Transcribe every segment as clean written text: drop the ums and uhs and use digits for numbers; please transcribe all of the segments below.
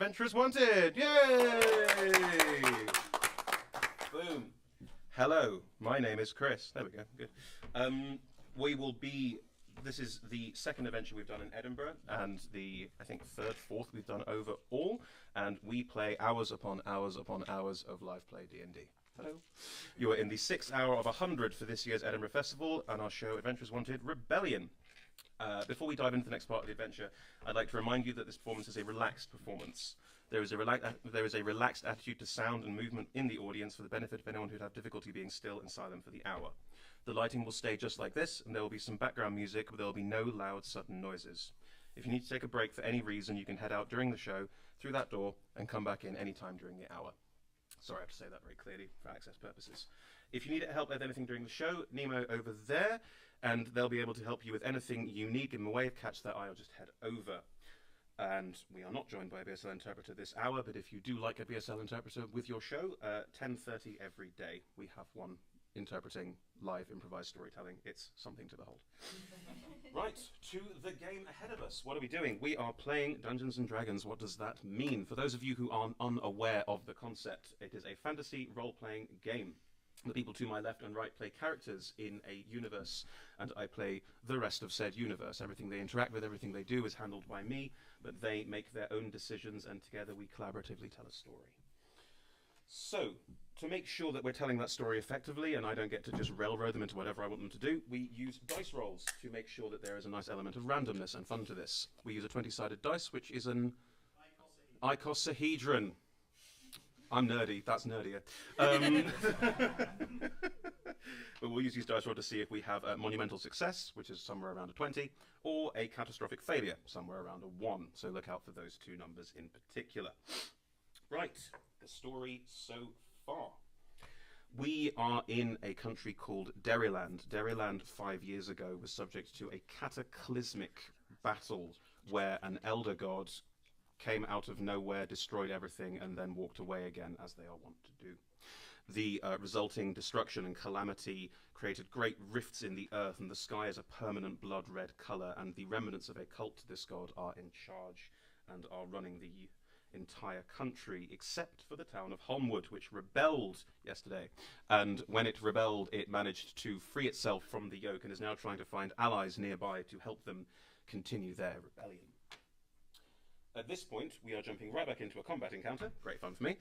Adventurers Wanted! Yay! Boom. Hello, my name is Chris. There we go, good. This is the second adventure we've done in Edinburgh, and the, I think, third, fourth we've done overall, and we play hours upon hours upon hours of live play D&D. Hello. You are in the 6th hour of 100 for this year's Edinburgh Festival, and our show, Adventurers Wanted Rebellion. Before we dive into the next part of the adventure, I'd like to remind you that this performance is a relaxed performance. There is a relaxed attitude to sound and movement in the audience for the benefit of anyone who'd have difficulty being still and silent for the hour. The lighting will stay just like this, and there will be some background music, but there will be no loud, sudden noises. If you need to take a break for any reason, you can head out during the show, through that door, and come back in any time during the hour. Sorry, I have to say that very clearly for access purposes. If you need help with anything during the show, Nemo over there, and they'll be able to help you with anything you need. Give them a wave, catch their eye, or just head over. And we are not joined by a BSL interpreter this hour, but if you do like a BSL interpreter with your show, 10:30 every day, we have one interpreting live improvised storytelling. It's something to behold. Right, to the game ahead of us. What are we doing? We are playing Dungeons & Dragons. What does that mean? For those of you who are unaware of the concept, it is a fantasy role-playing game. The people to my left and right play characters in a universe, and I play the rest of said universe. Everything they interact with, everything they do is handled by me, but they make their own decisions, and together we collaboratively tell a story. So, to make sure that we're telling that story effectively, and I don't get to just railroad them into whatever I want them to do, we use dice rolls to make sure that there is a nice element of randomness and fun to this. We use a 20-sided dice, which is an icosahedron. I'm nerdy, that's nerdier. But we'll use these dice rolls to see if we have a monumental success, which is somewhere around a 20, or a catastrophic failure, somewhere around a 1. So look out for those two numbers in particular. Right, the story so far. We are in a country called Deriland. Deriland 5 years ago was subject to a cataclysmic battle where an elder god came out of nowhere, destroyed everything, and then walked away again, as they are wont to do. The resulting destruction and calamity created great rifts in the earth, and the sky is a permanent blood-red colour, and the remnants of a cult to this god are in charge and are running the entire country, except for the town of Holmwood, which rebelled yesterday. And when it rebelled, it managed to free itself from the yoke and is now trying to find allies nearby to help them continue their rebellion. At this point, we are jumping right back into a combat encounter. Great fun for me,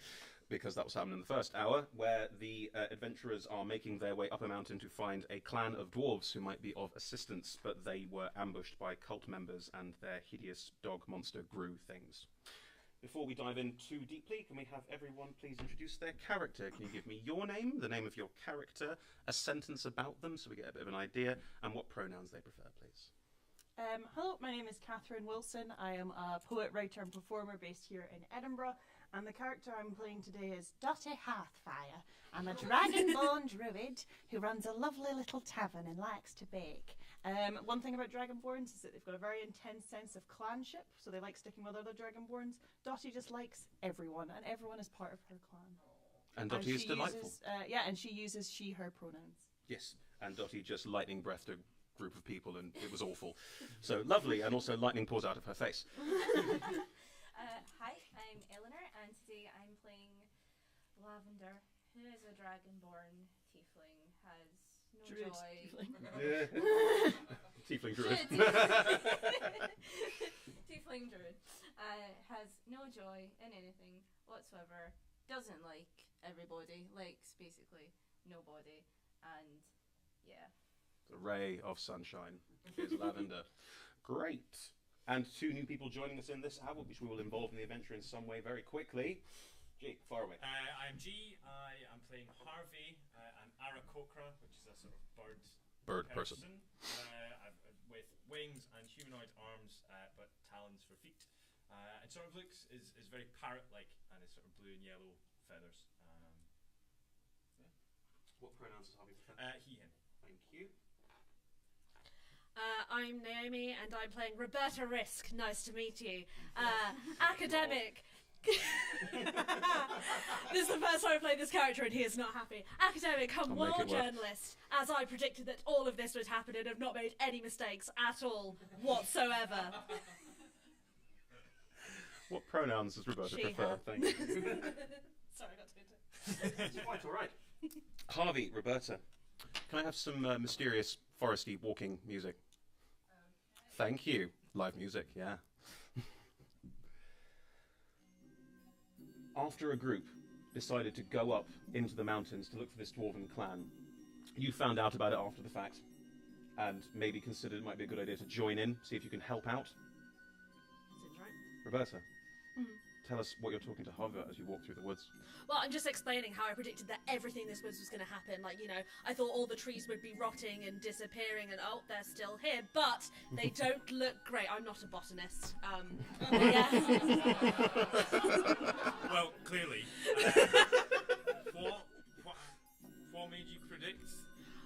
because that was happening in the first hour, where the adventurers are making their way up a mountain to find a clan of dwarves who might be of assistance, but they were ambushed by cult members and their hideous dog monster Gru things. Before we dive in too deeply, can we have everyone please introduce their character? Can you give me your name, the name of your character, a sentence about them so we get a bit of an idea, and what pronouns they prefer, please? Hello, my name is Catherine Wilson. I am a poet, writer and performer based here in Edinburgh, and the character I'm playing today is Dottie Hearthfire. I'm a dragonborn druid who runs a lovely little tavern and likes to bake. One thing about dragonborns is that they've got a very intense sense of clanship, so they like sticking with other dragonborns. Dottie just likes everyone, and everyone is part of her clan. And Dottie is delightful. Yeah, and she uses she, her pronouns. Yes, and Dottie just lightning breathed a group of people, and it was awful. So lovely, and also lightning pours out of her face. Hi, I'm Eleanor, and today I'm playing Lavender, who is a dragonborn tiefling, has no Druid. joy. Yeah. Tiefling druid. Tiefling druid. Has no joy in anything whatsoever, doesn't like everybody, likes basically nobody, and yeah. The ray of sunshine is Lavender. Great. And 2 new people joining us in this hour, which we will involve in the adventure in some way very quickly. G, far away. I'm G. I am playing Harvey, an Aarakocra, which is a sort of Bird person. With wings and humanoid arms, but talons for feet. And sort of looks is very parrot-like, and is sort of blue and yellow feathers. Yeah. What pronouns does Harvey prefer? He, him. Thank you. I'm Naomi, and I'm playing Roberta Risk. Nice to meet you. Academic. This is the first time I played this character, and he is not happy. Academic, come world journalist. As I predicted that all of this would happen and have not made any mistakes at all whatsoever. What pronouns does Roberta She, prefer? her. Thank you. Sorry, got to It's quite all right. Harvey, Roberta, can I have some mysterious, foresty walking music? Thank you. Live music, yeah. After a group decided to go up into the mountains to look for this dwarven clan, you found out about it after the fact, and maybe considered it might be a good idea to join in, see if you can help out. Seems right. Roberta, Mhm. tell us what you're talking to Harvey about as you walk through the woods. Well, I'm just explaining how I predicted that everything this woods was going to happen. Like, you know, I thought all the trees would be rotting and disappearing, and oh, they're still here, but they don't look great. I'm not a botanist. Yeah. Well, clearly. What made you predict?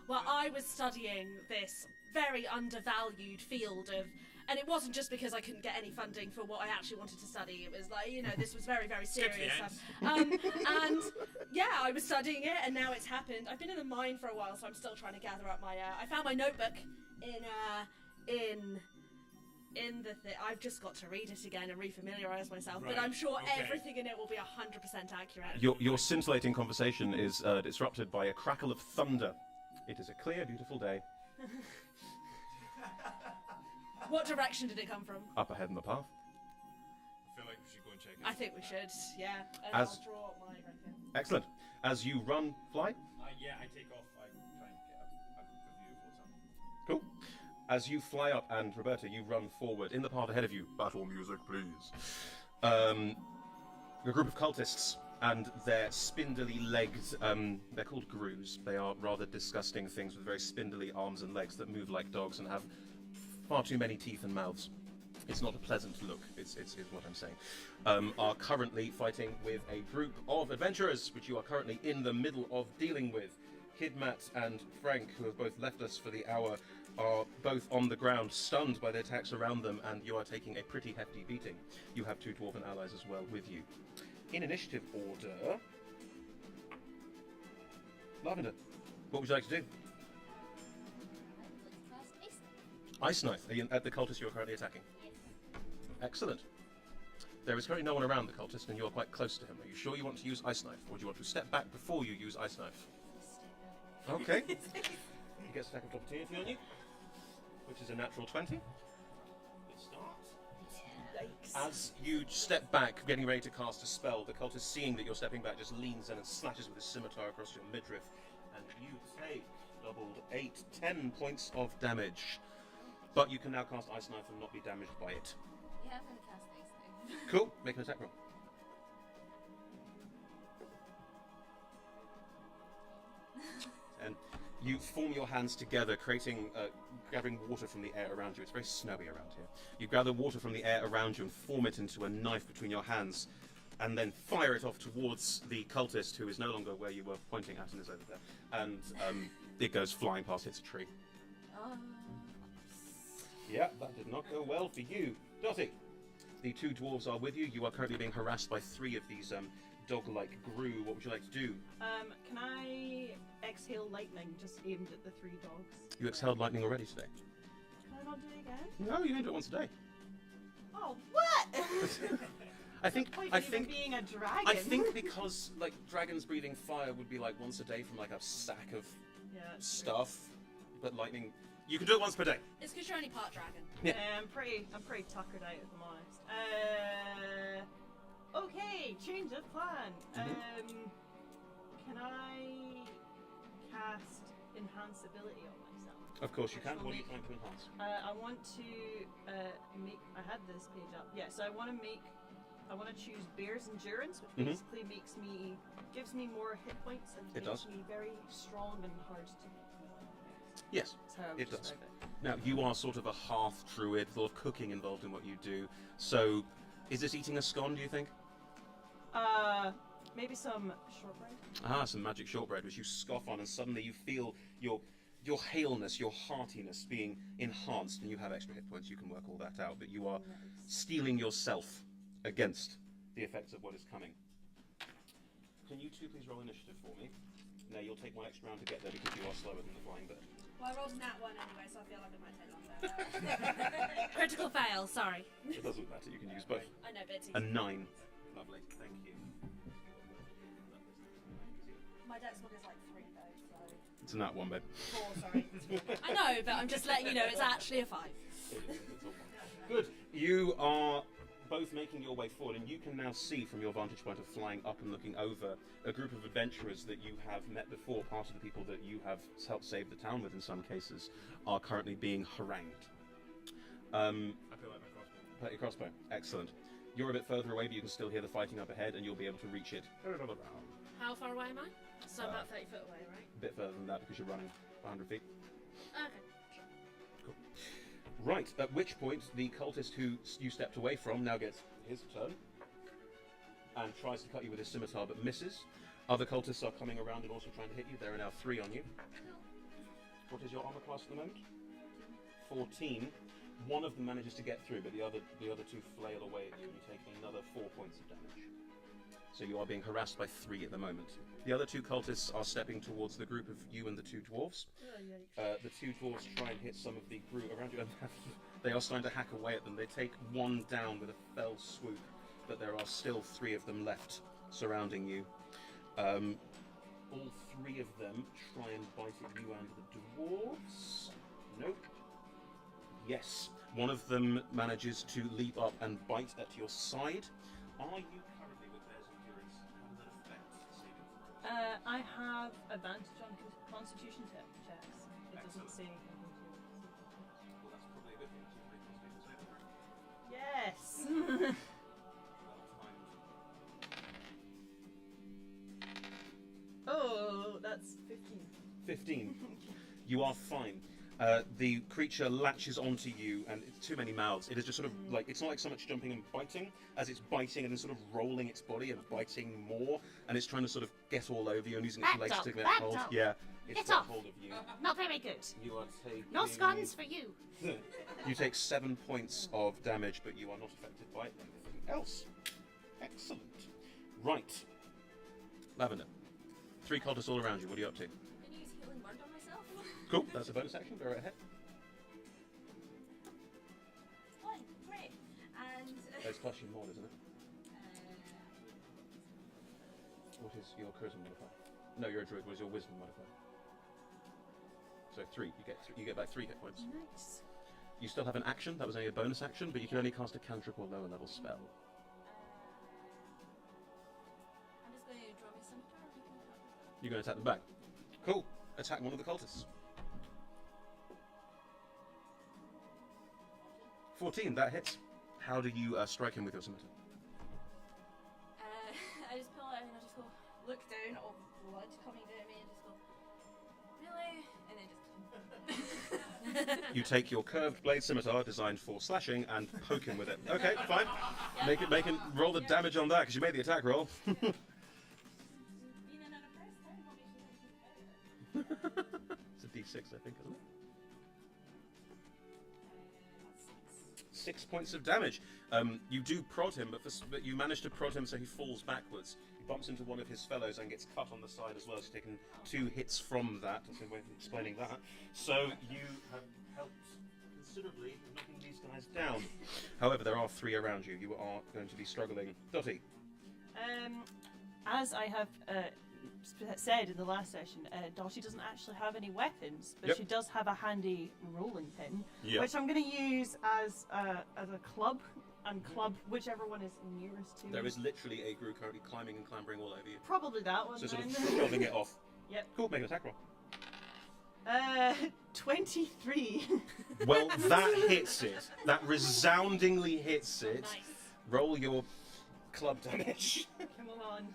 Well, I was studying this very undervalued field of, and it wasn't just because I couldn't get any funding for what I actually wanted to study. It was like, you know, this was very, very Skip to the serious. end. And yeah, I was studying it, and now it's happened. I've been in the mine for a while, so I'm still trying to gather up my. I found my notebook in the thing. I've just got to read it again and refamiliarise myself. Right, But I'm sure okay. everything in it will be 100% accurate. Your scintillating conversation is disrupted by a crackle of thunder. It is a clear, beautiful day. What direction did it come from? Up ahead in the path. I feel like we should go and check it. I think we should. Yeah. And As- I'll draw my rapier. Excellent. As you run, fly. Yeah, I take off. I try and get a view of what's happening. Cool. As you fly up, and Roberta, you run forward in the path ahead of you. Battle music, please. A group of cultists and their spindly legged. They're called grus. They are rather disgusting things with very spindly arms and legs that move like dogs and have far too many teeth and mouths. It's not a pleasant look, is what I'm saying. Are currently fighting with a group of adventurers, which you are currently in the middle of dealing with. Kidmat and Frank, who have both left us for the hour, are both on the ground, stunned by the attacks around them, and you are taking a pretty hefty beating. You have two dwarven allies as well with you. In initiative order... Lavender, what would you like to do? Ice Knife, are you at the cultist you are currently attacking? Excellent. There is currently no one around the cultist, and you are quite close to him. Are you sure you want to use Ice Knife, or do you want to step back before you use Ice Knife? Okay. He gets attack of opportunity on you, which is a natural 20. Good start. Yikes. As you step back, getting ready to cast a spell, the cultist, seeing that you're stepping back, just leans in and slashes with his scimitar across your midriff, and you take doubled 10 points of damage. But you can now cast Ice Knife and not be damaged by it. Yeah, I'm gonna cast Ice Knife. Cool. Make an attack roll. And you form your hands together, gathering water from the air around you. It's very snowy around here. You gather water from the air around you and form it into a knife between your hands, and then fire it off towards the cultist, who is no longer where you were pointing at and is over there. And it goes flying past, hits a tree. Oh. Yeah, that did not go well for you. Dottie, the two dwarves are with you. You are currently being harassed by three of these dog-like gru. What would you like to do? Can I exhale lightning just aimed at the three dogs? You exhaled lightning already today. Can I not do it again? No, you can do it once a day. Oh, what? I think being a dragon. I think because like dragons breathing fire would be like once a day from like a sack of Yeah, that's stuff, but lightning you can do it once per day. It's because you're only part dragon. true. Yeah. I'm pretty tuckered out, if I'm honest. Okay, change of plan. Can I cast enhanceability on myself? Of course you Which can. will What are you make- trying to enhance? I want to make. I had this page up. Yeah, so I want to choose Bear's Endurance, which Mhm. basically gives me more hit points and It makes does. me very strong and hard to. Yes, That's how I would it does. describe it. Now you are sort of a half druid, a lot of cooking involved in what you do. So, is this eating a scone? Do you think? Maybe some shortbread. Some magic shortbread, which you scoff on, and suddenly you feel your haleness, your heartiness being enhanced, and you have extra hit points. You can work all that out, but you are steeling yourself against the effects of what is coming. Can you two please roll initiative for me? Now you'll take 1 extra round to get there because you are slower than the flying bird. Well, I rolled a nat 1 anyway, so I feel like I might take longer. Critical fail, sorry. It doesn't matter, you can use both. I know, but it's A easy. 9. Lovely, thank you. My dex one is like 3 though, so... It's a nat 1, babe. 4, sorry. I know, but I'm just letting you know it's actually a 5. Good. You are both making your way forward, and you can now see from your vantage point of flying up and looking over a group of adventurers that you have met before. Part of the people that you have helped save the town with, in some cases, are currently being harangued. I feel like my crossbow. Play your crossbow. Excellent. You're a bit further away, but you can still hear the fighting up ahead, and you'll be able to reach it. How far away am I? So about 30 foot away, right? A bit further than that because you're running 100 feet. Okay. Right, at which point the cultist who you stepped away from now gets his turn and tries to cut you with his scimitar but misses. Other cultists are coming around and also trying to hit you. There are now 3 on you. What is your armor class at the moment? 14. One of them manages to get through, but the other 2 flail away at you and you take another 4 points of damage. So you are being harassed by 3 at the moment. The other 2 cultists are stepping towards the group of you and the 2 dwarves. The 2 dwarves try and hit some of the group around you, and they are starting to hack away at them. They take 1 down with a fell swoop, but there are still 3 of them left surrounding you. All 3 of them try and bite at you and the dwarves. Nope. Yes. One of them manages to leap up and bite at your side. Are you currently with Bear's Endurance? How does that affect saving throws? I have advantage on Constitution checks. It doesn't say anything to Well, that's probably a good thing. It's a pretty Constitution saving throw. Yes! Oh, that's 15. 15. You are fine. The creature latches onto you, and it's too many mouths. It is just sort of like, it's not like so much jumping and biting as it's biting and then sort of rolling its body and biting more, and it's trying to sort of get all over you and using its Back legs up, to get back hold. up. Yeah, it's Get got off. hold of you. Not very good. You are taking. No scones for you. You take 7 points of damage, but you are not affected by anything else. Excellent. Right. Lavender. 3 cultists all around you. What are you up to? Can you use healing word on myself? Cool. That's a bonus action. Go right ahead. Fine, great. And It's plus your mod, isn't it? What is your charisma modifier? No, you're a druid. What is your wisdom modifier? So 3. You get back 3 hit points. Nice. You still have an action. That was only a bonus action, but you can only cast a cantrip or lower level spell. I'm just going to draw my scimitar. And you can attack me. You're going to attack them back. Cool. Attack one of the cultists. 14. That hits. How do you strike him with your scimitar? I just pull it and I just go, look down, all blood coming down at me, and just go, really? And then just. You take your curved blade scimitar designed for slashing and poke him with it. Okay, fine. Yeah. Make it roll the damage on that because you made the attack roll. Being another person, what makes you think it's better? It's a D6, I think, isn't it? 6 points of damage. You do prod him, but you manage to prod him so he falls backwards. He bumps into one of his fellows and gets cut on the side as well. So you've taken 2 hits from that. That's a way of explaining that. So you have helped considerably in knocking these guys down. However, there are 3 around you. You are going to be struggling. Dottie. As I have said in the last session, Dottie doesn't actually have any weapons, but Yep. she does have a handy rolling pin, Yep. which I'm going to use as a club, and club whichever one is nearest to There me. is literally a group currently climbing and clambering all over you. Probably that one So sort then. of shoving it off. Yep. Cool, make an attack roll. 23. Well, that hits it. That resoundingly hits it. Nice. Roll your club damage. Come on.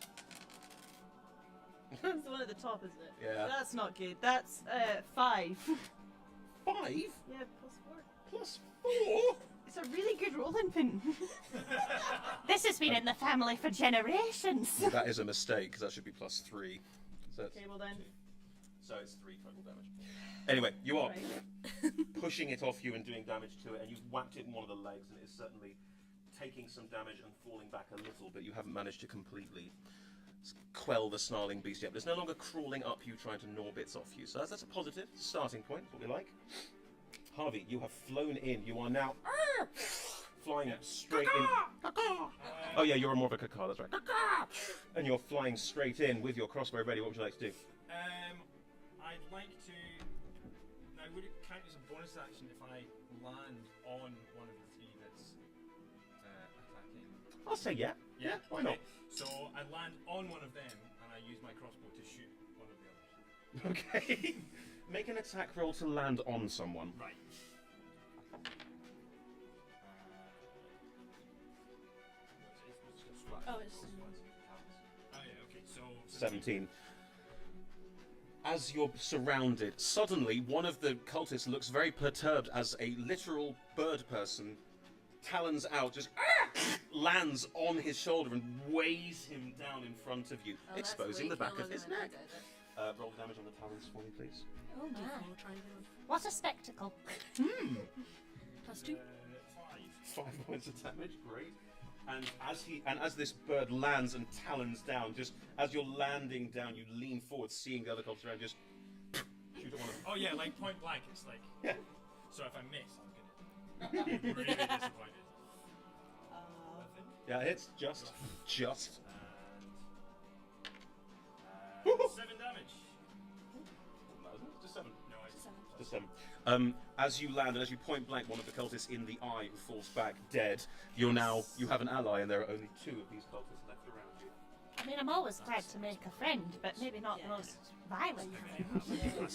It's the one at the top, isn't it? Yeah. That's not good. That's 5. 5 Yeah, +4. plus 4. It's a really good rolling pin. This has been in the family for generations. That is a mistake because that should be plus 3. So it's, Okay, well then. so it's 3 total damage. Anyway, you are Right. pushing it off you and doing damage to it, and you've whacked it in one of the legs, and it is certainly taking some damage and falling back a little, but you haven't managed to completely quell the snarling beast yet, but it's no longer crawling up you, trying to gnaw bits off you. So that's a positive starting point, what we like. Harvey, you have flown in. You are now flying straight in. Oh yeah, you're more of a caca, that's right. And you're flying straight in with your crossbow ready. What would you like to do? I'd like to... Now, would it count as a bonus action if I land on one of the three that's attacking? I'll say yeah. Yeah? Why not? Okay. So I land on one of them and I use my crossbow to shoot one of the others. Okay. Make an attack roll to land on someone. Right. Oh, it's... Oh yeah, okay, so... 17. As you're surrounded, suddenly one of the cultists looks very perturbed as a literal bird person, talons out, just lands on his shoulder and weighs him down in front of you, exposing the back of his neck. Roll damage on the talons for me, please. Oh, D4, try and get on. What a spectacle. +2. 5 points of damage, great. And as this bird lands and talons down, just as you're landing down, you lean forward, seeing the other cultists around, just shoot at one of them. Oh yeah, like point blank, it's like... Yeah. So if I miss, I'm gonna be really disappointed. Yeah, it's just. And 7 damage. Just 7. No, it's 7. Just 7. As you land and as you point blank one of the cultists in the eye who falls back dead, you have an ally, and there are only 2 of these cultists left around you. I mean, I'm always glad to make a friend, but maybe not the most violent. No,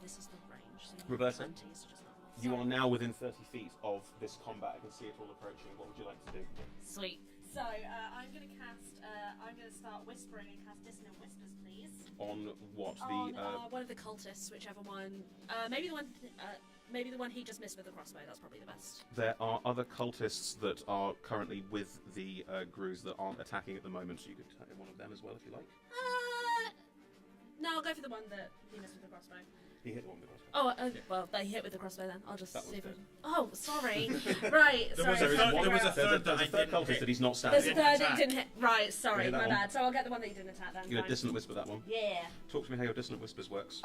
this is the range. So Roberta? 20 is just not enough. You are now within 30 feet of this combat. I can see it all approaching. What would you like to do? Sweet. So, I'm going to start whispering and cast Dissonant Whispers, please. On what? On one of the cultists, whichever one. Maybe the one he just missed with the crossbow. That's probably the best. There are other cultists that are currently with the Grus that aren't attacking at the moment, so you could attack one of them as well if you like. No, I'll go for the one that he missed with the crossbow. He hit the one with the crossbow. Oh, well, they hit with the crossbow then. I'll just That see if one's it... Oh, sorry. Right, There sorry. was a third There's a third cultist that he's not There's standing. a third that didn't hit. Right, sorry, Yeah, that my one. bad. So I'll get the one that you didn't attack then. You're fine. a dissonant whisper that one. Yeah. Talk to me how your dissonant whispers works.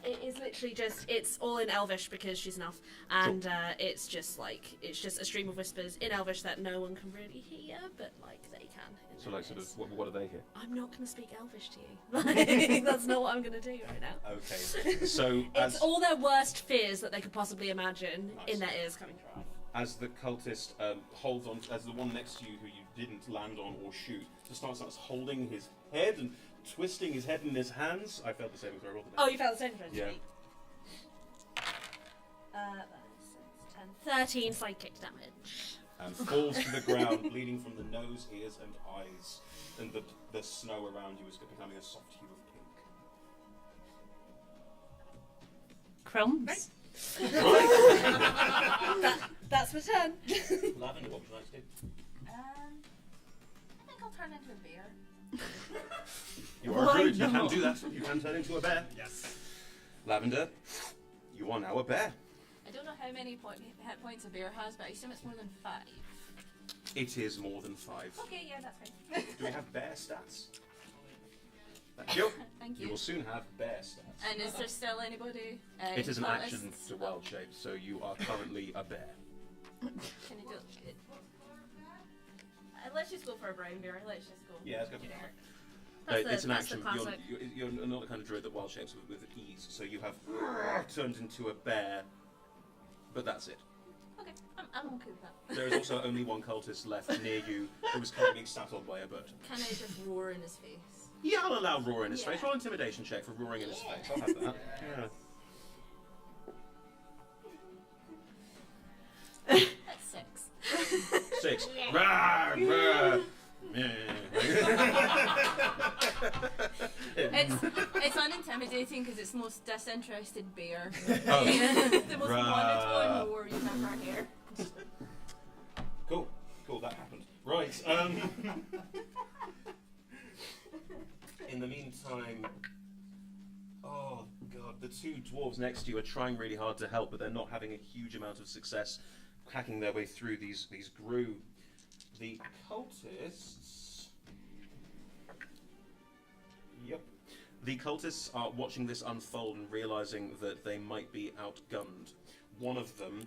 It is literally just, it's all in Elvish because she's an elf. And it's just a stream of whispers in Elvish that no one can really hear, but like they can. So like sort of, what are they here? I'm not going to speak Elvish to you. Like, that's not what I'm going to do right now. Okay. So It's all their worst fears that they could possibly imagine in their ears coming true. as the cultist holds on, as the one next to you who you didn't land on or shoot, just starts holding his head and twisting his head in his hands. I failed the saving throw. I rolled the Oh, you failed the saving throw. Yeah. That is 10. 13 psychic damage. and falls to the ground, bleeding from the nose, ears, and eyes. And the snow around you is becoming a soft hue of pink. Crumbs. That's my turn. Lavender, what would you like to do? I think I'll turn into a bear. You are Why a druid, you can not? do that. You can turn into a bear. Yes. Lavender, you are now a bear. I don't know how many hit points a bear has, but I assume it's more than 5. It is more than 5. Okay, yeah, that's fine. Do we have bear stats? Thank you. Thank You you. will soon have bear stats. And is there still anybody? It is an cultists? action to wild shape, so you are currently a bear. Can you do it? Let's just go for a brown bear. Let's just go. Yeah, let's go for generic. It's an that's the action. classic. You're not the kind of druid that wild shapes with ease, so you have turned into a bear, but that's it. Okay, I'm okay with that. There is also only one cultist left near you who is currently being sat on by a bird. Can I just roar in his face? Yeah, I'll allow roar in his Yeah. face. Roll an intimidation check for roaring in his face. I'll have that. Yeah. That's 6. 6. Rawr, rawr. It's unintimidating because it's the most disinterested bear. Oh. The most Right. monotone roar you've ever heard. Cool, that happened. Right, in the meantime, oh god, the two dwarves next to you are trying really hard to help, but they're not having a huge amount of success hacking their way through these grue. The cultists The cultists are watching this unfold and realizing that they might be outgunned. One of them,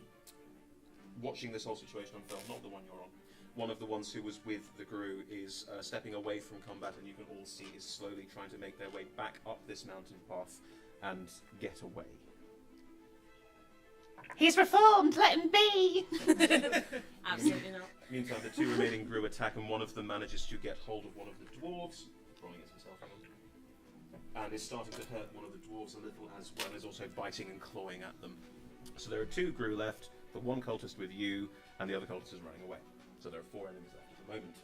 watching this whole situation unfold, not the one you're on, one of the ones who was with the Gru is stepping away from combat, and you can all see is slowly trying to make their way back up this mountain path and get away. He's reformed. Let him be. Absolutely not. Meantime, the two remaining Gru attack, and one of them manages to get hold of one of the dwarves, rolling against himself, and is starting to hurt one of the dwarves a little, as well as also biting and clawing at them. So there are 2 Gru left, the one cultist with you, and the other cultist is running away. So there are 4 enemies left at the moment.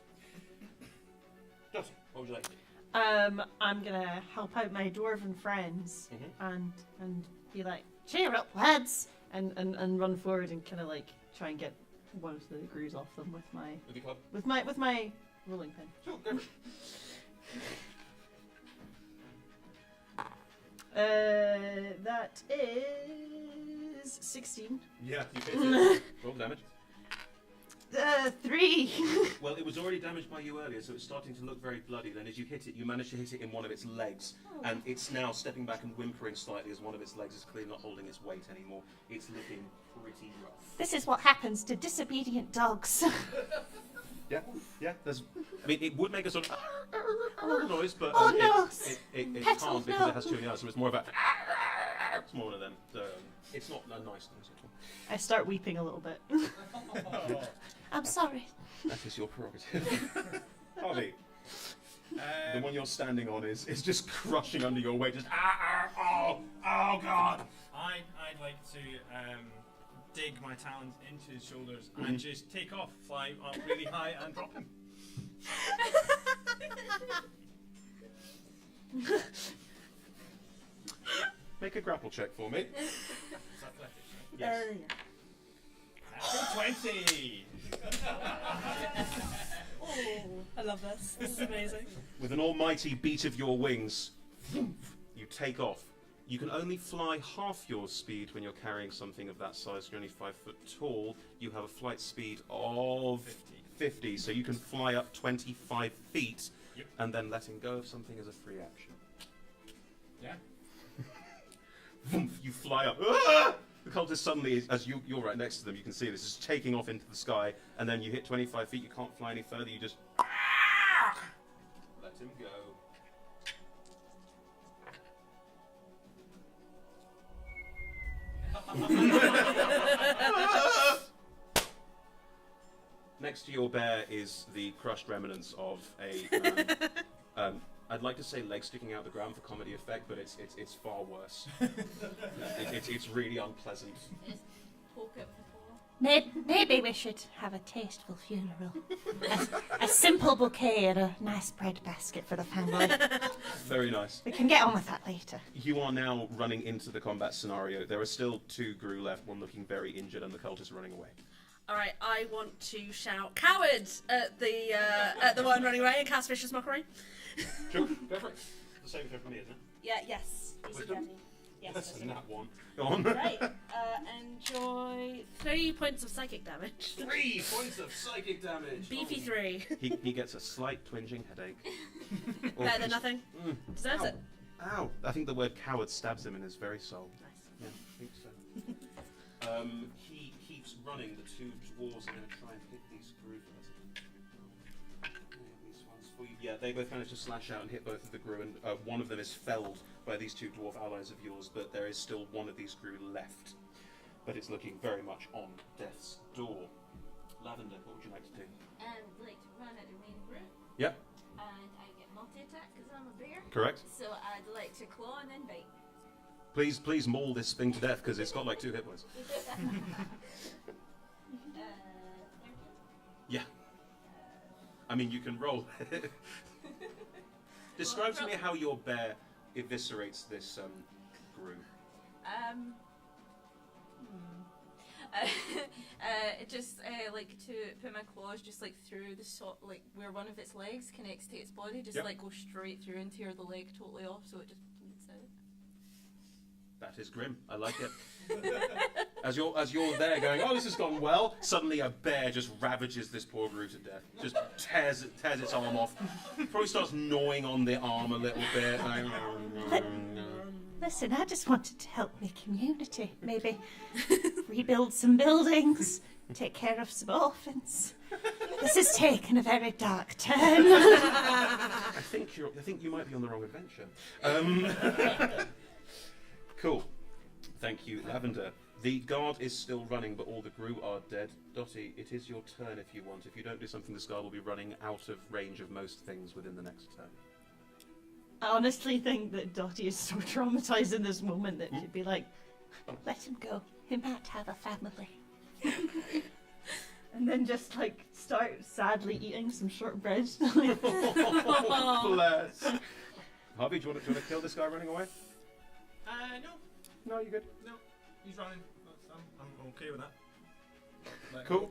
Dottie, what would you like to do? I'm gonna help out my dwarven friends Mhm. and be like, cheer up, lads, and run forward and kind of like try and get one of the Grus off them with my With your club? with my rolling pin. Sure, go for it. That is 16. Yeah, you hit it. Roll damage. 3. Well, it was already damaged by you earlier, so it's starting to look very bloody. Then as you hit it, you manage to hit it in one of its legs, and it's now stepping back and whimpering slightly as one of its legs is clearly not holding its weight anymore. It's looking pretty rough. This is what happens to disobedient dogs. Yeah, there's... I mean, it would make a sort of noise, but Oh, no. it Petal, can't because no. it has 2 in the eyes, so it's more of a... It's more one of them. It's not a nice noise at all. I start weeping a little bit. I'm sorry. That is your prerogative. Harvey, the one you're standing on is just crushing under your weight. Just oh god! I'd like to dig my talons into his shoulders and just take off, fly up really high and drop him. Make a grapple check for me. It's athletics, right? Yes. Natural 20! I love this. This is amazing. With an almighty beat of your wings, you take off. You can only fly half your speed when you're carrying something of that size. You're only 5 foot tall. You have a flight speed of 50, so you can fly up 25 feet, Yep. and then letting go of something as a free action. Yeah. You fly up. Ah! The cultist suddenly, as you're right next to them, you can see this is taking off into the sky, and then you hit 25 feet. You can't fly any further. You just let him go. Next to your bear is the crushed remnants of a. I'd like to say leg sticking out the ground for comedy effect, but it's far worse. It's really unpleasant. Just poke it with a claw. Maybe we should have a tasteful funeral. A simple bouquet and a nice bread basket for the family. Very nice. We can get on with that later. You are now running into the combat scenario. There are still 2 Gru left, one looking very injured, and the cultist running away. Alright, I want to shout coward at the one running away and cast Vicious Mockery. Sure, go for it. The saving throw for me, isn't it? Yeah, yes. Easy Wisdom? Daddy. Yes, That's wisdom. that one. Go on. Right, enjoy 3 points of psychic damage. 3 points of psychic damage. Beefy 3. He gets a slight twinging headache. Or Better than just- nothing. Mm. Deserves Ow. it. Ow! I think the word coward stabs him in his very soul. Nice. Yeah, I think so. He keeps running. The 2 dwarves are going to try and hit these Gru first. These ones for you. Yeah, they both manage to slash out and hit both of the Gru, and one of them is felled by these 2 dwarf allies of yours, but there is still one of these Gru left. But it's looking very much on death's door. Lavender, what would you like to do? Like to run at the main group. Yep, And I get multi-attack because I'm a bear. correct. So I'd like to claw and then bite. Please maul this thing to death, because it's got like 2 hit points. 13. Yeah. I mean, you can roll. Describe to me how your bear eviscerates this Gru. Just like to put my claws just like through the like where one of its legs connects to its body, just Yep. like go straight through and tear the leg totally off, so it just bleeds out. That is grim. I like it. As you're there going, oh, this has gone well, suddenly a bear just ravages this poor Gru to death. Just tears its arm off. Probably starts gnawing on the arm a little bit. Listen, I just wanted to help the community. Maybe rebuild some buildings, take care of some orphans. This has taken a very dark turn. I think you might be on the wrong adventure. Cool. Thank you, Lavender. The guard is still running, but all the Gru are dead. Dottie, it is your turn if you want. If you don't do something, this guard will be running out of range of most things within the next turn. I honestly think that Dottie is so traumatized in this moment that she'd be like, let him go. He might have a family. And then just like start sadly eating some shortbread. Oh, bless. Harvey, do you want to kill this guy running away? No. No, you're good. No, he's running. I'm okay with that. Like, Cool.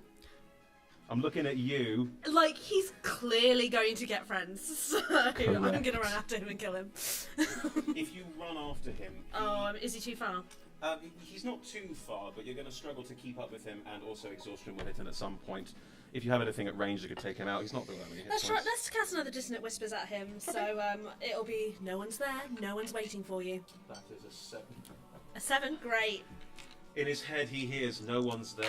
I'm looking at you. Like, he's clearly going to get friends, so I'm Correct. gonna run after him and kill him. If you run after him, Is he too far? he's not too far, but you're going to struggle to keep up with him, and also exhaustion will hit him at some point. If you have anything at range that could take him out, he's not got that many hit Let's points. let's cast another dissonant whispers at him. So it'll be no one's there, no one's waiting for you. That is a 7. A 7, great. In his head, he hears no one's there,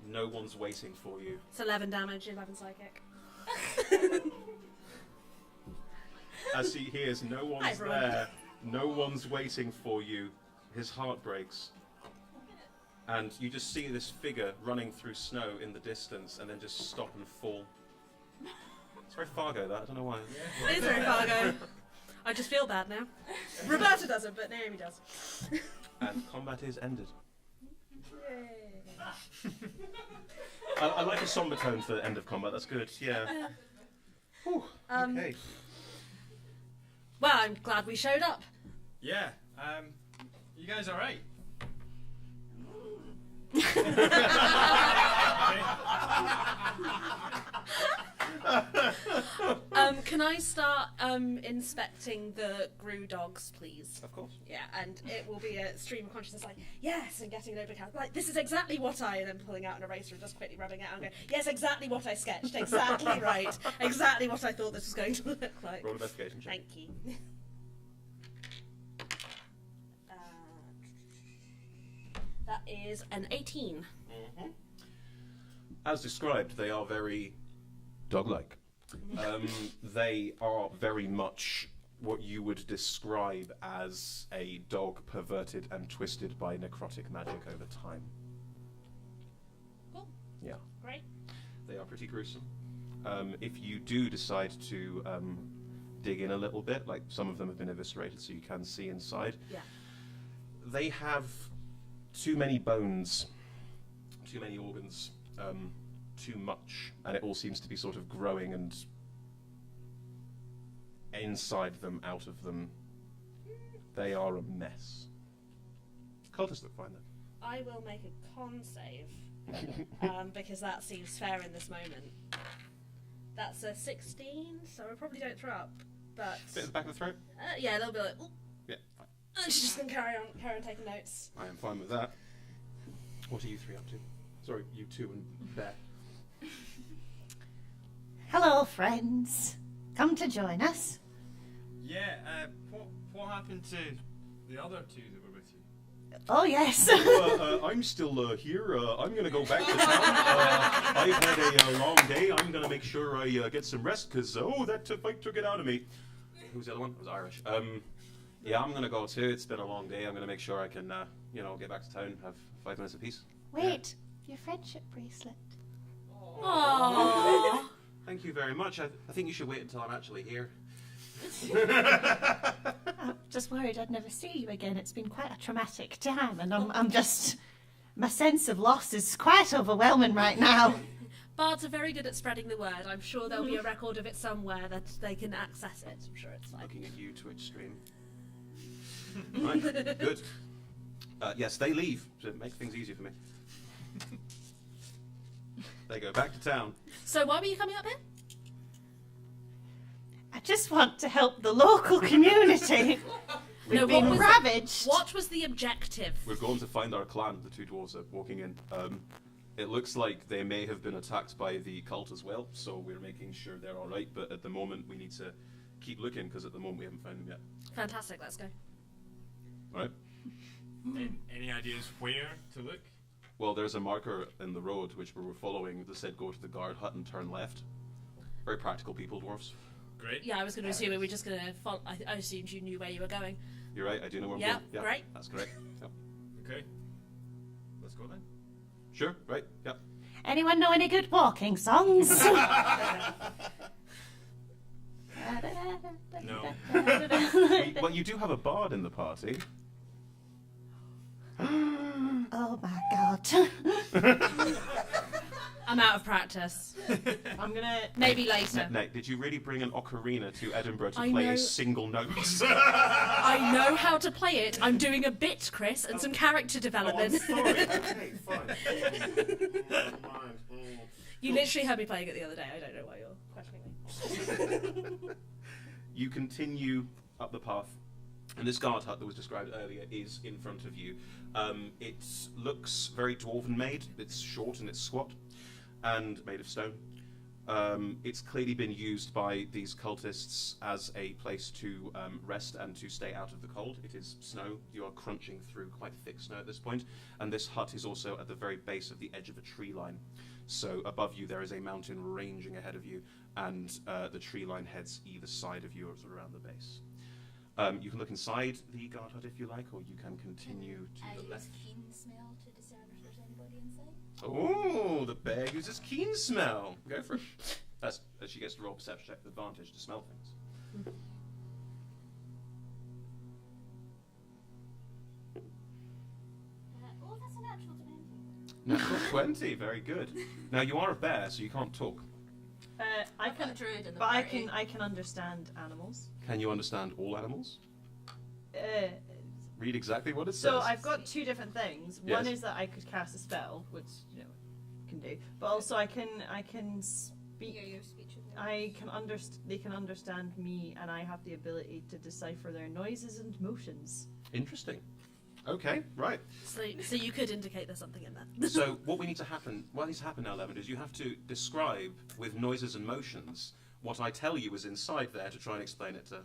no one's waiting for you. It's 11 damage, 11 psychic. As he hears no one's Hi, everyone. there, no one's waiting for you, his heart breaks. And you just see this figure running through snow in the distance and then just stop and fall. It's very Fargo, that. I don't know why. It is very Fargo. I just feel bad now. Roberta doesn't, but Naomi does. And combat is ended. I like a somber tone for the end of combat. That's good. Yeah. Whew, okay. Well, I'm glad we showed up. Yeah. You guys all right? Can I start inspecting the Gru dogs, please? Of course. Yeah, and it will be a stream of consciousness, like, yes, and getting an overcast, like, this is exactly what and then pulling out an eraser and just quickly rubbing it out and going, yes, exactly what I sketched, exactly right, exactly what I thought this was going to look like. Roll investigation check. Thank you. That is an 18. Mm-hmm. As described, they are very dog-like. They are very much what you would describe as a dog perverted and twisted by necrotic magic over time. Cool. Yeah. Great. They are pretty gruesome. If you do decide to dig in a little bit, like some of them have been eviscerated so you can see inside, Yeah. they have too many bones, too many organs, too much, and it all seems to be sort of growing and inside them, out of them. They are a mess. Cultists look fine though. I will make a con save, because that seems fair in this moment. That's a 16, so I probably don't throw up, but... Bit at the back of the throat? Yeah, a little bit like, ooh. Yeah, fine. And she's just going to carry on taking notes. I am fine with that. What are you three up to? Sorry, you two and Bear. Hello, friends. Come to join us. Yeah. What happened to the other two that were with you? Oh, yes. I'm still here. I'm going to go back to town. I've had a long day. I'm going to make sure I get some rest because, that fight took it out of me. Who's the other one? It was Irish. Yeah, I'm going to go too. It's been a long day. I'm going to make sure I can, get back to town, have 5 minutes apiece. Wait, your friendship bracelet. Aww. Thank you very much. I think you should wait until I'm actually here. I'm just worried I'd never see you again. It's been quite a traumatic time, and I'm just... My sense of loss is quite overwhelming right now. Bards are very good at spreading the word. I'm sure there'll be a record of it somewhere that they can access it. I'm sure it's fine. Looking at you, Twitch stream. Right, good. Yes, they leave to make things easier for me. They go back to town. So why were you coming up here? I just want to help the local community. No, Being what was, ravaged. what was the objective? We're going to find our clan. The two dwarves are walking in. It looks like they may have been attacked by the cult as well, so we're making sure they're all right. But at the moment, we need to keep looking because at the moment we haven't found them yet. Fantastic, let's go. All right. Any ideas where to look? Well, there's a marker in the road which we were following that said go to the guard hut and turn left. Very practical people, dwarves. Great. Yeah, I was going to assume we were just going to follow. I assumed you knew where you were going. You're right. I do know where I'm Yeah, going. great. That's correct. Yep. Okay. Let's go then. Sure. Right. Yep. Anyone know any good walking songs? No. Well, you do have a bard in the party. Oh my god. I'm out of practice. I'm gonna. Maybe later. Nate, did you really bring an ocarina to Edinburgh to I play know. a single note? I know how to play it. I'm doing a bit, Chris, and some character development. Oh, I'm sorry. Okay, fine. Never mind. You literally heard me playing it the other day. I don't know why you're questioning me. You continue up the path, and this guard hut that was described earlier is in front of you. It looks very dwarven made. It's short and it's squat, and made of stone. It's clearly been used by these cultists as a place to rest and to stay out of the cold. It is snow. You are crunching through quite thick snow at this point, and this hut is also at the very base of the edge of a tree line. So above you there is a mountain ranging ahead of you, and the tree line heads either side of you or sort of around the base. You can look inside the guard hut if you like, or you can continue to the left. Keen smell to discern if there's anybody inside. Oh, the bear uses keen smell. Go for it. That's she gets to roll perception check with advantage to smell things. Oh, that's a natural 20. Natural 20, very good. Now you are a bear, so you can't talk. I I've got can, a druid in the but I party. can understand animals. Can you understand all animals? Read exactly what it says. So I've got two different things. One Yes. is that I could cast a spell, which can do, but also I can speak. Yeah, your speech is I can they can understand me, and I have the ability to decipher their noises and motions. Interesting. Okay, right. So you could indicate there's something in there. So what needs to happen now, Lavender, is you have to describe with noises and motions what I tell you is inside there to try and explain it to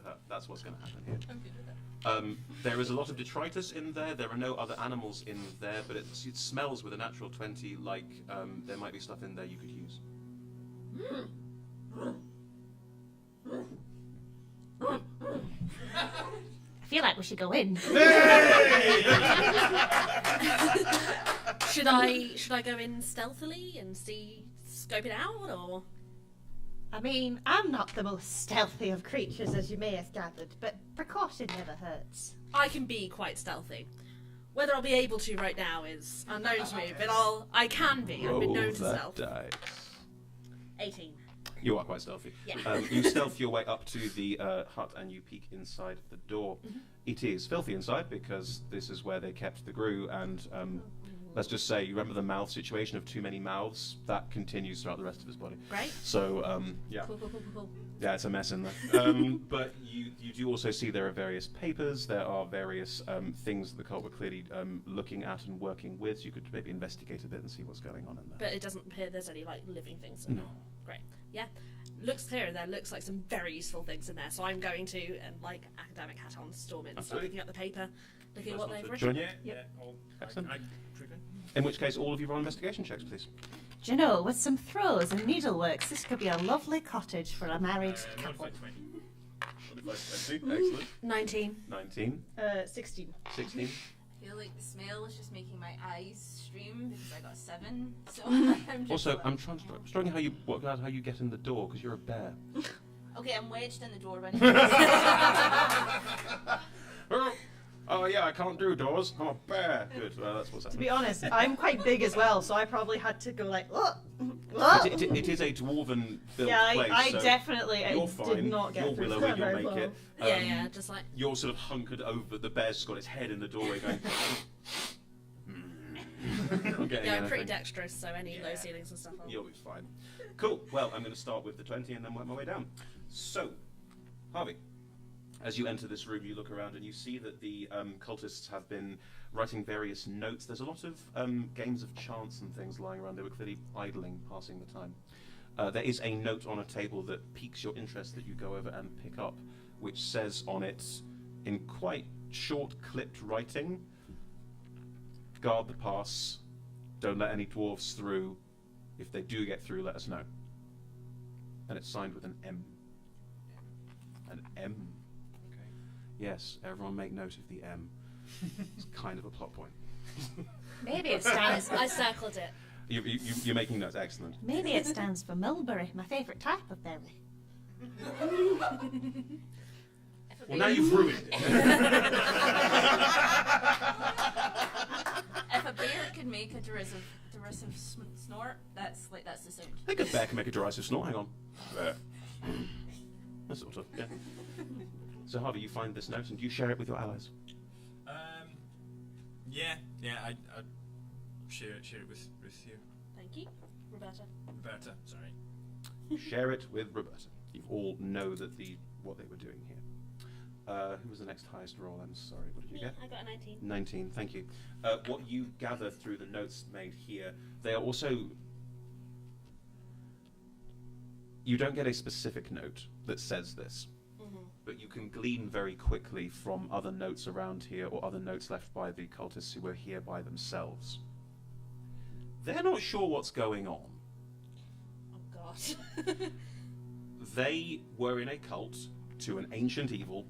her. That's what's going to happen here. I'm good with that. There is a lot of detritus in there. There are no other animals in there, but it smells with a natural 20 like there might be stuff in there you could use. I feel like we should go in. Should I go in stealthily and scope it out, or? I mean, I'm not the most stealthy of creatures, as you may have gathered, but precaution never hurts. I can be quite stealthy. Whether I'll be able to right now is unknown to me, but I can be. I've been known to stealth. Dice. 18. You are quite stealthy. Yeah. You stealth your way up to the hut and you peek inside the door. It is filthy inside because this is where they kept the grue, and let's just say, you remember the mouth situation of too many mouths? That continues throughout the rest of his body. Great. So, yeah. Cool. Yeah, it's a mess in there. But you do also see there are various papers, there are various things that the cult were clearly looking at and working with. You could maybe investigate a bit and see what's going on in there. But it doesn't appear there's any living things. No. Great. Yeah. Looks clear in there. Looks like some very useful things in there. So I'm going to, academic hat on, storm in, start Absolutely. picking up the paper, looking at Nice what one they've for written. John. Yeah. Excellent. Can I trip in? In which case, all of you roll investigation checks, please. Do you know, with some throws and needleworks, this could be a lovely cottage for a married couple. Modified 20. Modified 20. Excellent. 19. 19. 16. 16. I feel like the smell is just making my eyes stream because I got 7. So I'm just Also, like, I'm struggling how you get in the door because you're a bear. okay, I'm wedged in the door when Oh yeah, I can't do doors. I'm a bear. Good. Well, that's what's To happening. be honest, I'm quite big as well, so I probably had to go like, oh. It is a dwarven built Yeah, place. I so definitely you're fine. did not get You're through Willow, that you'll very make well. it. Yeah, just like. You're sort of hunkered over. The bear's got its head in the doorway going. Not getting Yeah, I'm pretty anything. dexterous, so any low Yeah. ceilings and stuff. You'll be fine. Cool. Well, I'm going to start with the 20 and then work my way down. So, Harvey. As you enter this room, you look around and you see that the cultists have been writing various notes. There's a lot of games of chance and things lying around. They were clearly idling, passing the time. There is a note on a table that piques your interest that you go over and pick up, which says on it, in quite short, clipped writing, "Guard the pass. Don't let any dwarves through. If they do get through, let us know." And it's signed with an M. An M. Okay. Yes, everyone make note of the M. It's kind of a plot point. Maybe it stands. I circled it. You're making notes. Excellent. Maybe it stands for mulberry, my favourite type of berry. Well, now you've ruined it. If a bear can make a derisive snort, that's the sound. I think a bear can make a derisive snort. Hang on. That sort of, yeah. So, Harvey, you find this note and you share it with your allies. Yeah, I share it with you. Thank you, Roberta. Roberta, sorry. Share it with Roberta. You all know that what they were doing here. Who was the next highest roll? I'm sorry. What did you get? I got a 19. 19. Thank you. What you gather through the notes made here, they are also. You don't get a specific note that says this, but you can glean very quickly from other notes around here or other notes left by the cultists who were here by themselves. They're not sure what's going on. Oh God. They were in a cult to an ancient evil,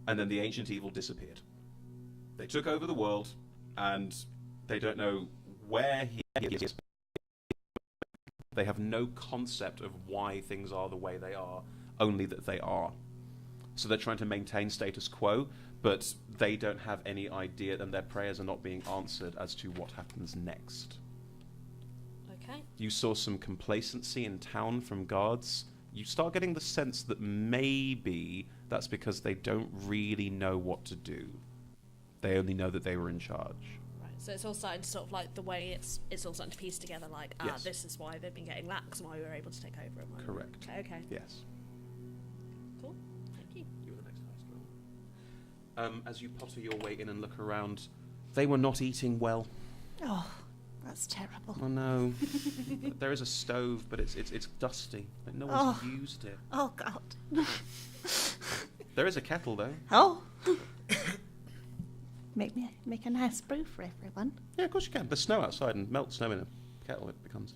and then the ancient evil disappeared. They took over the world, and they don't know where he is. They have no concept of why things are the way they are, only that they are. So they're trying to maintain status quo, but they don't have any idea, and their prayers are not being answered as to what happens next. Okay. You saw some complacency in town from guards. You start getting the sense that maybe that's because they don't really know what to do. They only know that they were in charge. Right. So it's all starting to sort of like the way it's all starting to piece together. Like, Yes. this is why they've been getting lax and why we were able to take over. And why Correct. Okay. Yes. Cool. Thank you. You were the next highest roll. As you potter your way in and look around, they were not eating well. Oh, that's terrible. Oh no. There is a stove, but it's dusty. Like, no one's used it. Oh, God. There is a kettle though. Oh. Make a nice brew for everyone. Yeah, of course you can. There's snow outside, and melt snow in a kettle. It becomes,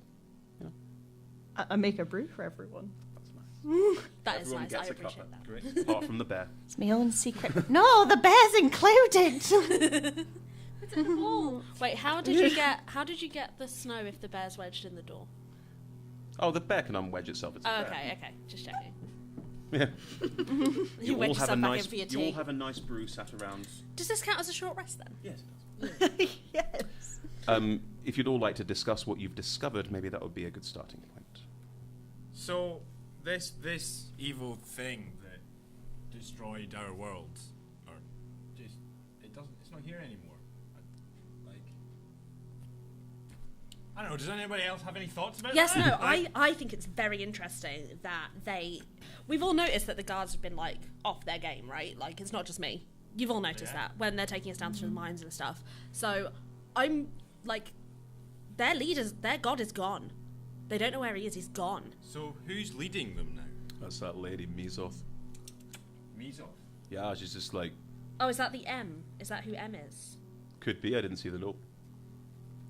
I make a brew for everyone. that's nice. That Everyone is gets nice. I a appreciate cuppa. that. Great. Apart from the bear. It's my own secret. No, the bear's included. Wait, how did you get the snow if the bear's wedged in the door? Oh, the bear can unwedge itself. It's a bear. Okay, just checking. Yeah. You wedge yourself back in for your You all tea. have a nice brew sat around. Does this count as a short rest then? Yes, it does. Yes. If you'd all like to discuss what you've discovered, maybe that would be a good starting point. So this evil thing that destroyed our world, or just it's not here anymore. I don't know. Does anybody else have any thoughts about Yes, that? no, I think it's very interesting that we've all noticed that the guards have been like off their game, right? Like it's not just me. You've all noticed that when they're taking us down through the mines and stuff. So I'm like, their god is gone. They don't know where he is. He's gone. So who's leading them now? That's that lady, Mizoth. Mizoth. Yeah, she's just like, Oh, is that the M? Is that who M is? could be, I didn't see the note.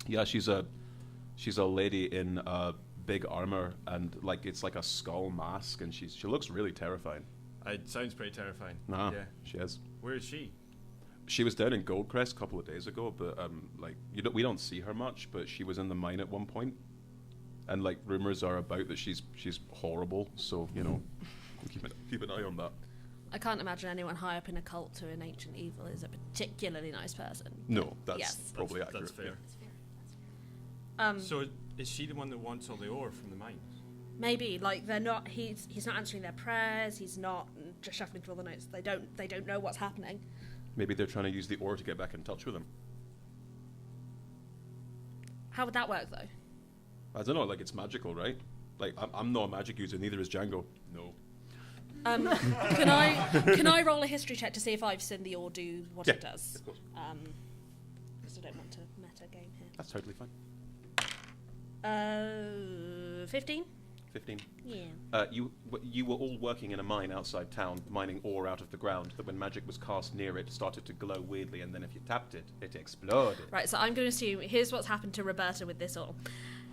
Yeah, she's a lady in big armor, and like it's like a skull mask, and she looks really terrifying. It sounds pretty terrifying. Nah, Yeah. she is. Where is she? She was down in Goldcrest a couple of days ago, but like we don't see her much, but she was in the mine at one point, and like rumors are about that she's horrible. So we'll keep an eye on that. I can't imagine anyone high up in a cult to an ancient evil is a particularly nice person. No, that's Yes. probably That's accurate. fair. Yeah. So is she the one that wants all the ore from the mines? Maybe like they're not. He's not answering their prayers. He's not just shuffling through all the notes. They don't know what's happening. Maybe they're trying to use the ore to get back in touch with him. How would that work though? I don't know. Like it's magical, right? Like I'm not a magic user. Neither is Django. No. Can I roll a history check to see if I've seen the ore do what it does? Of course. Because I don't want to meta game here. That's totally fine. 15. 15. Yeah. You were all working in a mine outside town, mining ore out of the ground, that when magic was cast near it, started to glow weirdly, and then if you tapped it, it exploded. Right, so I'm going to assume, here's what's happened to Roberta with this ore.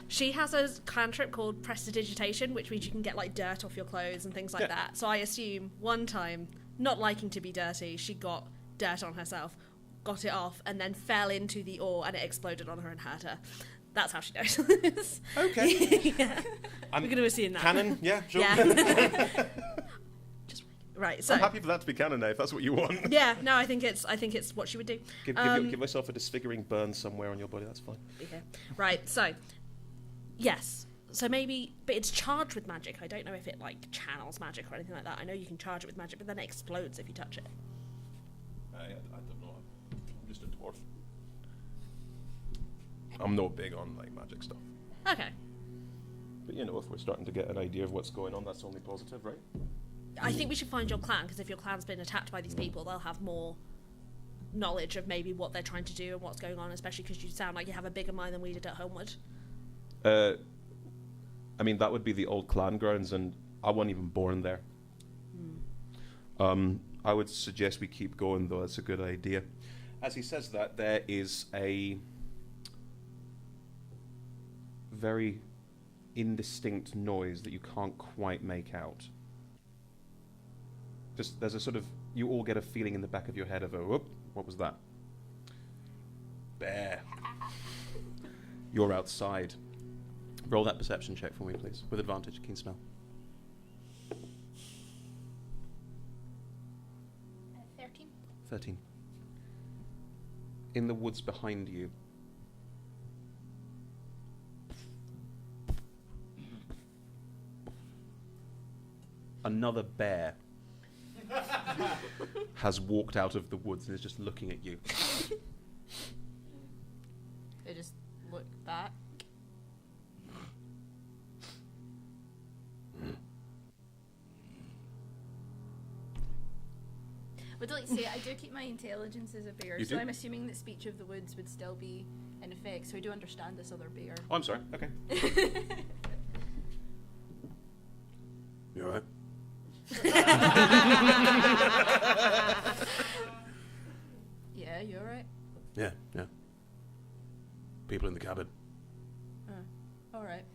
She has a cantrip called Prestidigitation, which means you can get, like, dirt off your clothes and things like that. So I assume one time, not liking to be dirty, she got dirt on herself, got it off, and then fell into the ore, and it exploded on her and hurt her. That's how she knows this. Okay. Yeah. We're going to assume that. Canon? Yeah, sure. Yeah. Right, so... I'm happy for that to be canon now, if that's what you want. Yeah, no, I think it's what she would do. Give myself a disfiguring burn somewhere on your body, that's fine. Okay. Right, so... Yes. So maybe... But it's charged with magic. I don't know if it, like, channels magic or anything like that. I know you can charge it with magic, but then it explodes if you touch it. I don't know. I'm just a dwarf. I'm not big on, like, magic stuff. Okay. But, you know, if we're starting to get an idea of what's going on, that's only positive, right? I think we should find your clan, because if your clan's been attacked by these people, they'll have more knowledge of maybe what they're trying to do and what's going on, especially because you sound like you have a bigger mind than we did at Homewood. I mean, that would be the old clan grounds, and I wasn't even born there. I would suggest we keep going, though. That's a good idea. As he says that, there is a very indistinct noise that you can't quite make out. Just, there's a sort of, you all get a feeling in the back of your head of a, whoop, what was that? Bear. You're outside. Roll that perception check for me, please. With advantage, keen smell. 13. 13. In the woods behind you, another bear has walked out of the woods and is just looking at you. I just look back. But like say, I do keep my intelligence as a bear, You so do? I'm assuming that speech of the woods would still be in effect. So I do understand this other bear. Oh, I'm sorry. Okay. You alright? Yeah, you alright? Yeah, yeah. People in the cabin. Alright.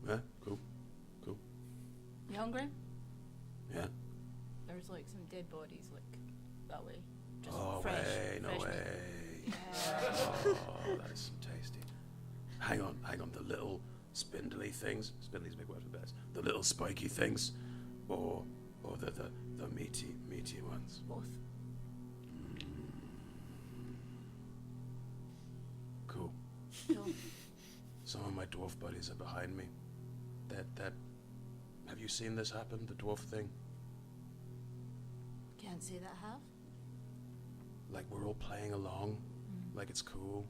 Yeah, cool. You hungry? Yeah. There's like some dead bodies like that way. Just Oh, fresh. no fresh way. meat. Oh, that's tasty. Hang on. The little spindly things. Spindly's a big word for bears. The little spiky things, or the meaty ones. Both. Cool. Cool. Some of my dwarf buddies are behind me. That. Have you seen this happen? The dwarf thing. Can't say that I have. Like we're all playing along, like it's cool.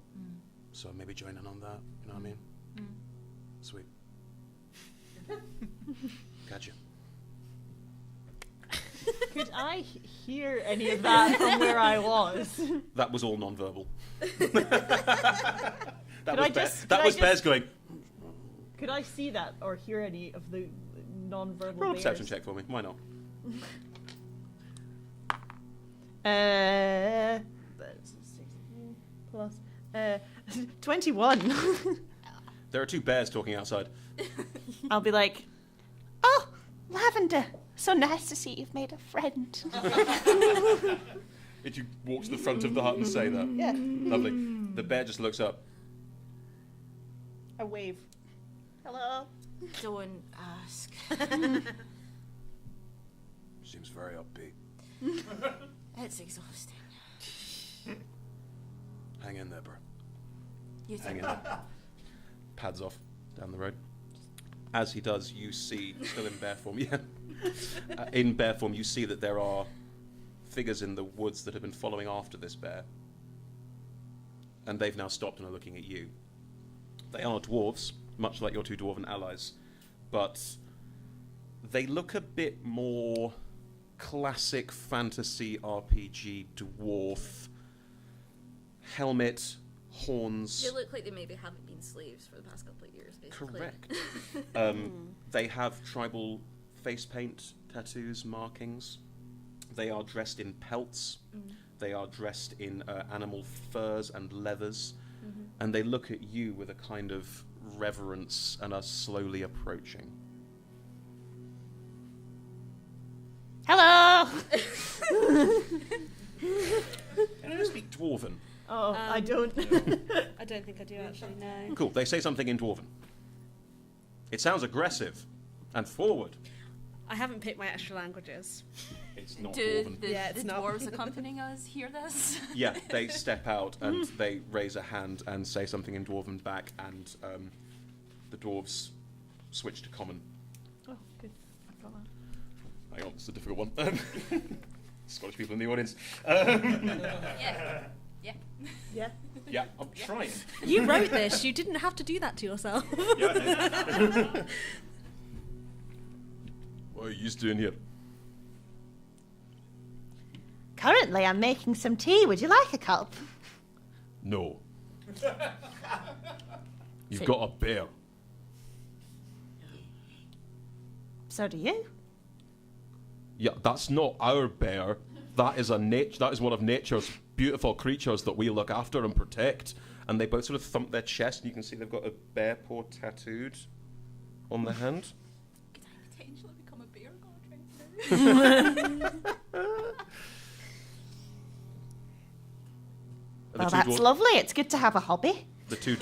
So maybe join in on that. You know what I mean? Sweet. Gotcha. Could I hear any of that from where I was? That was all non-verbal. Could I just- Bears going. Could I see that or hear any of the non-verbal Roll a bears? perception check for me. Why not? That's 16 plus 21. There are two bears talking outside. I'll be like, oh, Lavender, so nice to see you've made a friend. Did you walk to the front of the hut and say that? Yeah. Lovely. The bear just looks up. I wave. Hello. Don't ask. Seems very upbeat. It's exhausting. Hang in there, bro. You Hang think? in there. Pads off down the road. As he does, you see, still in bear form, yeah. In bear form, you see that there are figures in the woods that have been following after this bear. and they've now stopped and are looking at you. They are dwarves, much like your two dwarven allies, but they look a bit more classic fantasy RPG dwarf. Helmet, horns. They look like they maybe haven't been slaves for the past couple of years, basically. Correct. They have tribal face paint, tattoos, markings. They are dressed in pelts. They are dressed in animal furs and leathers. And they look at you with a kind of reverence and are slowly approaching. Hello! Can I speak Dwarven? Oh, I don't. I don't think I do actually. No. Cool. They say something in Dwarven. It sounds aggressive and forward. I haven't picked my extra languages. It's not Do Dwarven. the, Yeah, it's the not. dwarves accompanying us hear this? Yeah, they step out and they raise a hand and say something in Dwarven back, and the dwarves switch to common. Oh, good. I've got that. Hang on, this is a difficult one. Scottish people in the audience. Yeah. Yeah. Yeah, I'm trying. You wrote this. You didn't have to do that to yourself. Yeah. What are you doing here? Currently, I'm making some tea. Would you like a cup? No. You've See. got a bear. So do you. Yeah, that's not our bear. That is that is one of nature's beautiful creatures that we look after and protect. And they both sort of thump their chest, and you can see they've got a bear paw tattooed on their hand. Could I potentially become a bear god right now? Well, that's lovely. It's good to have a hobby. The two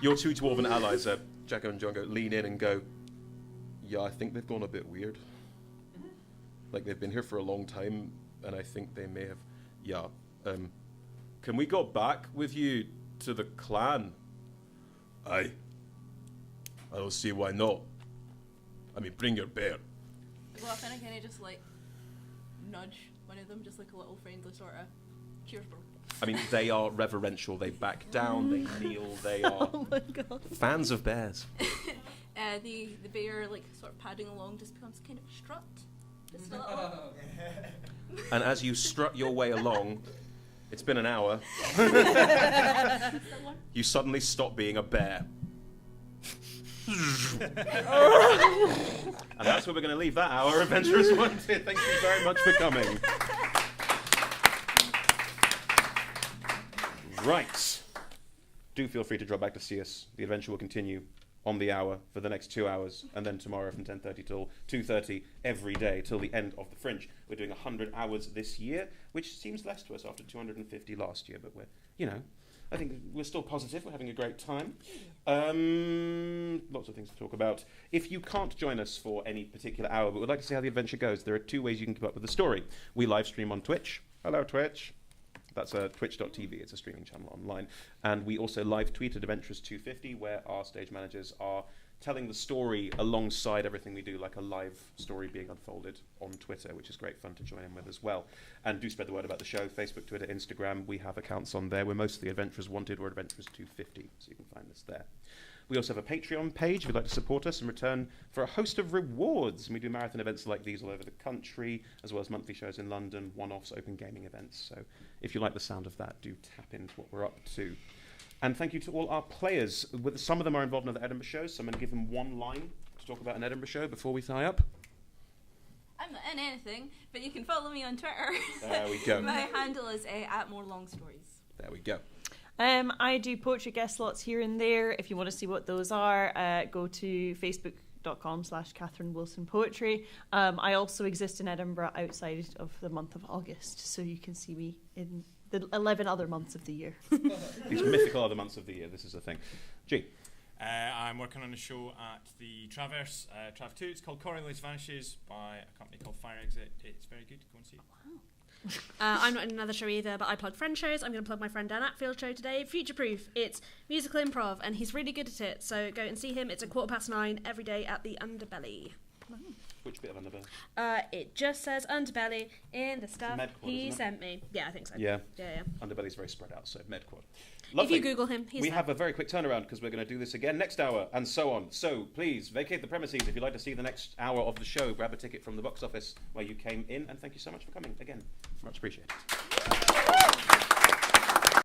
your two dwarven allies, Jacko and John, lean in and go, yeah, I think they've gone a bit weird. Like, they've been here for a long time, and I think they may have... Yeah, can we go back with you to the clan? Aye. I don't see why not. I mean, bring your bear. Well, I think I kind of just like nudge one of them, just like a little friendly sort of cheers, bro. I mean, they are reverential. They back down, they kneel, they are Oh my god. fans of bears. The bear, like, sort of padding along, just becomes kind of strut. Just a little. And as you strut your way along, it's been an hour, you suddenly stop being a bear. And that's where we're going to leave that hour, Adventurers Wanted. Thank you very much for coming. Right. Do feel free to drop back to see us. The adventure will continue on the hour for the next 2 hours, and then tomorrow from 10:30 till 2:30 every day till the end of the Fringe. We're doing 100 hours this year, which seems less to us after 250 last year, but we're, you know, I think we're still positive. We're having a great time. Lots of things to talk about. If you can't join us for any particular hour, but would like to see how the adventure goes, there are 2 ways you can keep up with the story. We live stream on Twitch. Hello, Twitch. That's twitch.tv. It's a streaming channel online. And we also live tweet at Adventurers 250, where our stage managers are telling the story alongside everything we do, like a live story being unfolded on Twitter, which is great fun to join in with as well. And do spread the word about the show. Facebook, Twitter, Instagram. We have accounts on there. We're mostly Adventurers Wanted or Adventurers 250, so you can find us there. We also have a Patreon page if you'd like to support us in return for a host of rewards. And we do marathon events like these all over the country, as well as monthly shows in London, one-offs, open gaming events. So if you like the sound of that, do tap into what we're up to. And thank you to all our players. Some of them are involved in the Edinburgh shows, so I'm going to give them one line to talk about an Edinburgh show before we tie up. I'm not in anything, but you can follow me on Twitter. There we go. My handle is @morelongstories. There we go. I do poetry guest slots here and there. If you want to see what those are, go to facebook.com/Catherine Wilson Poetry. I also exist in Edinburgh outside of the month of August, so you can see me in the 11 other months of the year. These mythical other months of the year, this is a thing. G. I'm working on a show at the Traverse, Trav 2. It's called Coriolis Vanishes by a company called Fire Exit. It's very good. Go and see it. I'm not in another show either, but I plug friend shows. I'm going to plug my friend Dan Atfield show today. Future Proof. It's musical improv, and he's really good at it. So go and see him. It's at 9:15 every day at the Underbelly. Which bit of underbelly? It just says underbelly in the stuff Medquad, he isn't it? sent me. Yeah, I think so. Yeah. Yeah. Underbelly's very spread out, so Medquad. If Lovely. you Google him, he's We there. have a very quick turnaround because we're going to do this again next hour and so on. So please vacate the premises if you'd like to see the next hour of the show. Grab a ticket from the box office where you came in, and thank you so much for coming again. Much appreciated.